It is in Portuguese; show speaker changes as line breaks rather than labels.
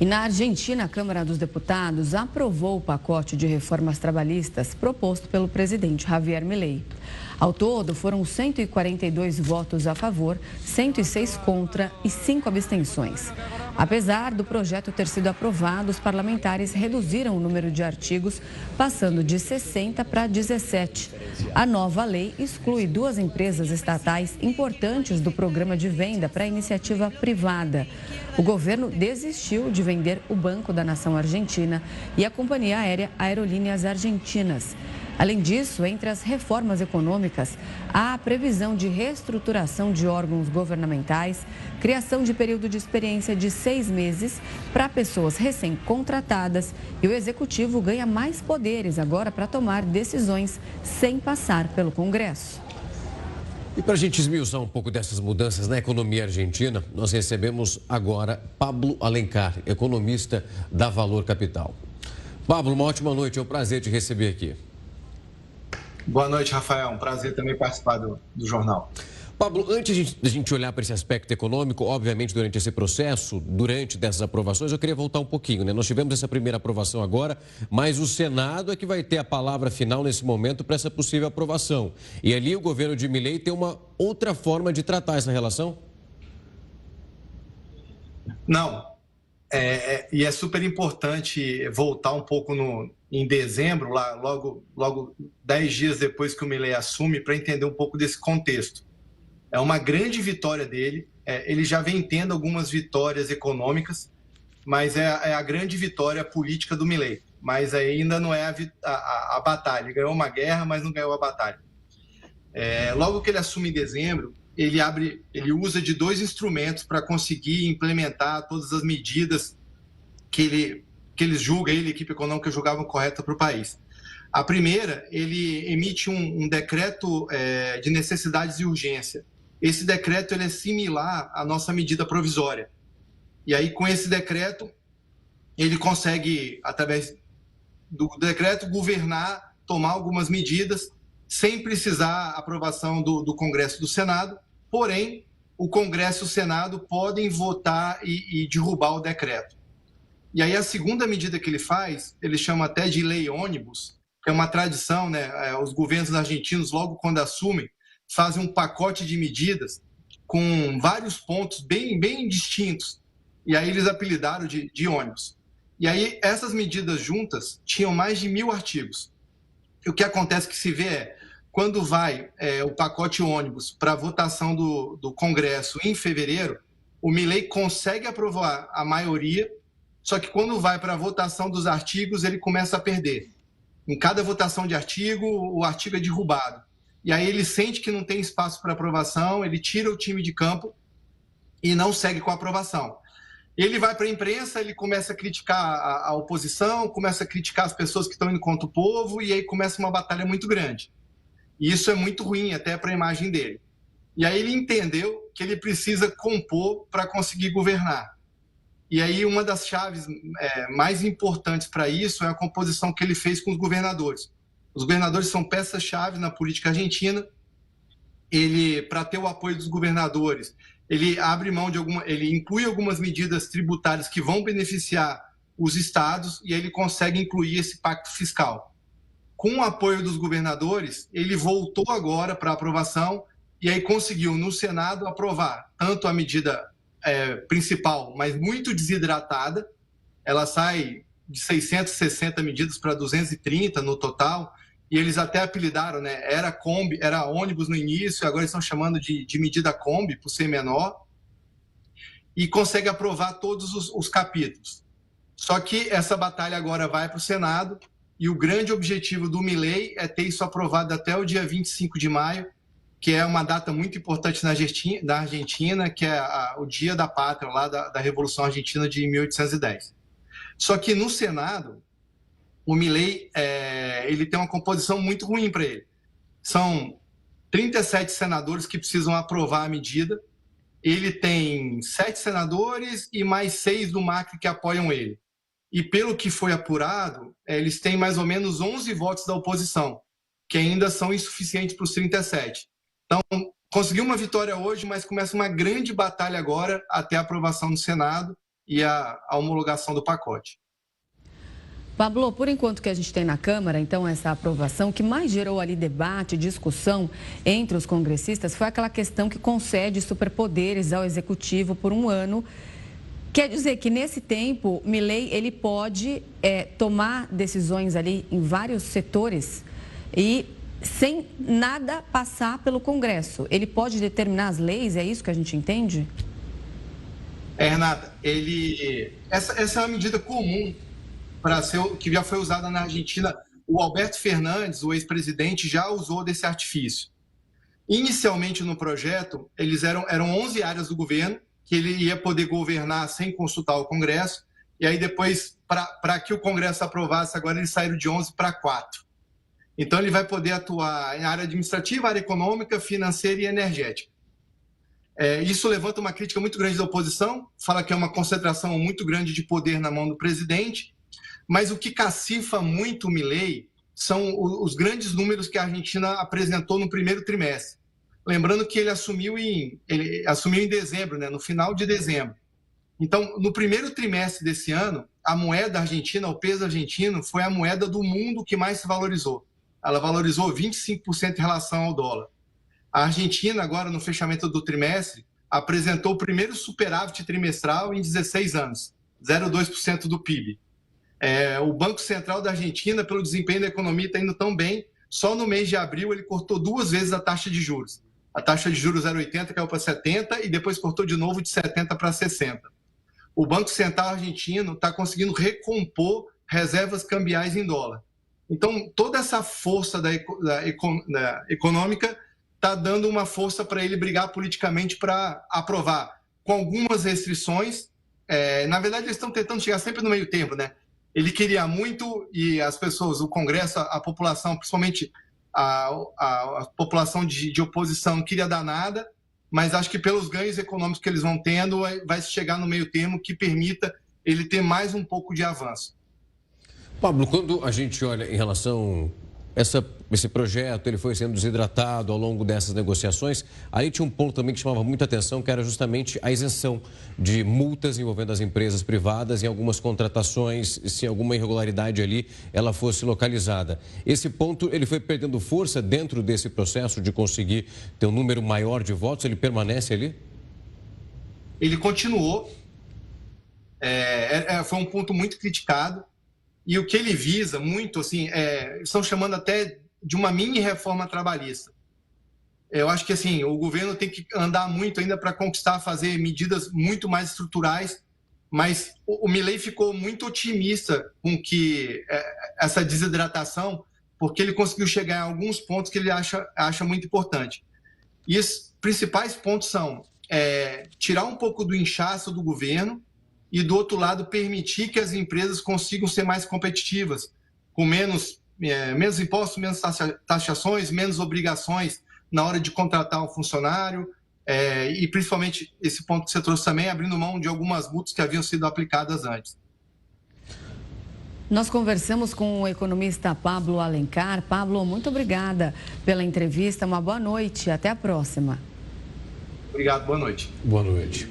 E na Argentina, a Câmara dos Deputados aprovou o pacote de reformas trabalhistas proposto pelo presidente Javier Milei. Ao todo, foram 142 votos a favor, 106 contra e 5 abstenções. Apesar do projeto ter sido aprovado, os parlamentares reduziram o número de artigos, passando de 60 para 17. A nova lei exclui 2 empresas estatais importantes do programa de venda para a iniciativa privada. O governo desistiu de vender o Banco da Nação Argentina e a companhia aérea Aerolíneas Argentinas. Além disso, entre as reformas econômicas, há a previsão de reestruturação de órgãos governamentais, criação de período de experiência de 6 meses para pessoas recém-contratadas e o executivo ganha mais poderes agora para tomar decisões sem passar pelo Congresso.
E para a gente esmiuçar um pouco dessas mudanças na economia argentina, nós recebemos agora Pablo Alencar, economista da Valor Capital. Pablo, uma ótima noite, é um prazer te receber aqui.
Boa noite, Rafael. Um prazer também participar do jornal.
Pablo, antes de a gente olhar para esse aspecto econômico, obviamente durante esse processo, durante dessas aprovações, eu queria voltar um pouquinho, né? Nós tivemos essa primeira aprovação agora, mas o Senado é que vai ter a palavra final nesse momento para essa possível aprovação. E ali o governo de Milei tem uma outra forma de tratar essa relação?
Não. E é super importante voltar um pouco em dezembro, lá, logo 10 dias depois que o Milei assume, para entender um pouco desse contexto. É uma grande vitória dele, ele já vem tendo algumas vitórias econômicas, mas é a grande vitória política do Milei. Mas ainda não é a batalha. Ele ganhou uma guerra, mas não ganhou a batalha. Logo que ele assume em dezembro, ele usa de 2 instrumentos para conseguir implementar todas as medidas que ele julga, a equipe econômica julgavam correta para o país. A primeira, ele emite um decreto de necessidades e urgência. Esse decreto ele é similar à nossa medida provisória. E aí, com esse decreto, ele consegue, através do decreto, governar, tomar algumas medidas, sem precisar aprovação do Congresso e do Senado. Porém, o Congresso e o Senado podem votar e derrubar o decreto. E aí a segunda medida que ele faz, ele chama até de lei ônibus, que é uma tradição, né? Os governos argentinos, logo quando assumem, fazem um pacote de medidas com vários pontos bem distintos. E aí eles apelidaram de ônibus. E aí essas medidas juntas tinham mais de 1.000 artigos. E o que acontece que se vê quando vai o pacote ônibus para a votação do Congresso em fevereiro, o Milei consegue aprovar a maioria, só que quando vai para a votação dos artigos, ele começa a perder. Em cada votação de artigo, o artigo é derrubado. E aí ele sente que não tem espaço para aprovação, ele tira o time de campo e não segue com a aprovação. Ele vai para a imprensa, ele começa a criticar a oposição, começa a criticar as pessoas que estão indo contra o povo, e aí começa uma batalha muito grande. E isso é muito ruim até para a imagem dele. E aí ele entendeu que ele precisa compor para conseguir governar. E aí uma das chaves mais importantes para isso é a composição que ele fez com os governadores. Os governadores são peças-chave na política argentina. Ele, para ter o apoio dos governadores, ele abre mão ele inclui algumas medidas tributárias que vão beneficiar os estados e aí ele consegue incluir esse pacto fiscal. Com o apoio dos governadores, ele voltou agora para aprovação e aí conseguiu no Senado aprovar tanto a medida principal, mas muito desidratada. Ela sai de 660 medidas para 230 no total, e eles até apelidaram, né? Era ônibus no início, agora eles estão chamando de medida Kombi, por ser menor, e consegue aprovar todos os capítulos. Só que essa batalha agora vai para o Senado, e o grande objetivo do Milei é ter isso aprovado até o dia 25 de maio, que é uma data muito importante na Argentina, que é o Dia da Pátria, lá da Revolução Argentina de 1810. Só que no Senado, o Milei ele tem uma composição muito ruim para ele. São 37 senadores que precisam aprovar a medida. Ele tem 7 senadores e mais 6 do Macri que apoiam ele. E pelo que foi apurado, eles têm mais ou menos 11 votos da oposição, que ainda são insuficientes para os 37. Então, conseguiu uma vitória hoje, mas começa uma grande batalha agora até a aprovação no Senado. e a homologação do pacote.
Pablo, por enquanto que a gente tem na Câmara, então, essa aprovação, que mais gerou ali debate, discussão entre os congressistas, foi aquela questão que concede superpoderes ao Executivo por um ano. Quer dizer que, nesse tempo, Milei, ele pode tomar decisões ali em vários setores e sem nada passar pelo Congresso. Ele pode determinar as leis, é isso que a gente entende?
Renata, essa é uma medida comum que já foi usada na Argentina. O Alberto Fernandes, o ex-presidente, já usou desse artifício. Inicialmente no projeto, eram 11 áreas do governo que ele ia poder governar sem consultar o Congresso, e aí depois, para que o Congresso aprovasse, agora eles saíram de 11 para 4. Então ele vai poder atuar em área administrativa, área econômica, financeira e energética. Isso levanta uma crítica muito grande da oposição, fala que é uma concentração muito grande de poder na mão do presidente. Mas o que cacifa muito o Milei são os grandes números que a Argentina apresentou no primeiro trimestre. Lembrando que ele assumiu em dezembro, né, no final de dezembro. Então, no primeiro trimestre desse ano, a moeda argentina, o peso argentino, foi a moeda do mundo que mais se valorizou. Ela valorizou 25% em relação ao dólar. A Argentina, agora, no fechamento do trimestre, apresentou o primeiro superávit trimestral em 16 anos, 0,2% do PIB. O Banco Central da Argentina, pelo desempenho da economia, está indo tão bem, só no mês de abril ele cortou 2 vezes a taxa de juros. A taxa de juros 0,80 caiu para 70 e depois cortou de novo de 70 para 60. O Banco Central argentino está conseguindo recompor reservas cambiais em dólar. Então, toda essa força da econômica está dando uma força para ele brigar politicamente para aprovar, com algumas restrições. Na verdade, eles estão tentando chegar sempre no meio termo, né? Ele queria muito e as pessoas, o Congresso, a população, principalmente a população de oposição, não queria dar nada, mas acho que pelos ganhos econômicos que eles vão tendo, vai chegar no meio termo que permita ele ter mais um pouco de avanço.
Pablo, quando a gente olha em relação esse projeto, ele foi sendo desidratado ao longo dessas negociações, aí tinha um ponto também que chamava muita atenção, que era justamente a isenção de multas envolvendo as empresas privadas em algumas contratações, se alguma irregularidade ali ela fosse localizada. Esse ponto, ele foi perdendo força dentro desse processo de conseguir ter um número maior de votos, ele permanece ali?
Ele continuou, foi um ponto muito criticado. E o que ele visa muito, assim, estão chamando até de uma mini reforma trabalhista. Eu acho que assim, o governo tem que andar muito ainda para conquistar, fazer medidas muito mais estruturais, mas o Milei ficou muito otimista com que essa desidratação, porque ele conseguiu chegar em alguns pontos que ele acha muito importante. E os principais pontos são tirar um pouco do inchaço do governo, e, do outro lado, permitir que as empresas consigam ser mais competitivas, com menos impostos, menos taxações, menos obrigações na hora de contratar um funcionário, e, principalmente, esse ponto que você trouxe também, abrindo mão de algumas multas que haviam sido aplicadas antes.
Nós conversamos com o economista Pablo Alencar. Pablo, muito obrigada pela entrevista. Uma boa noite. Até a próxima.
Obrigado. Boa noite.
Boa noite.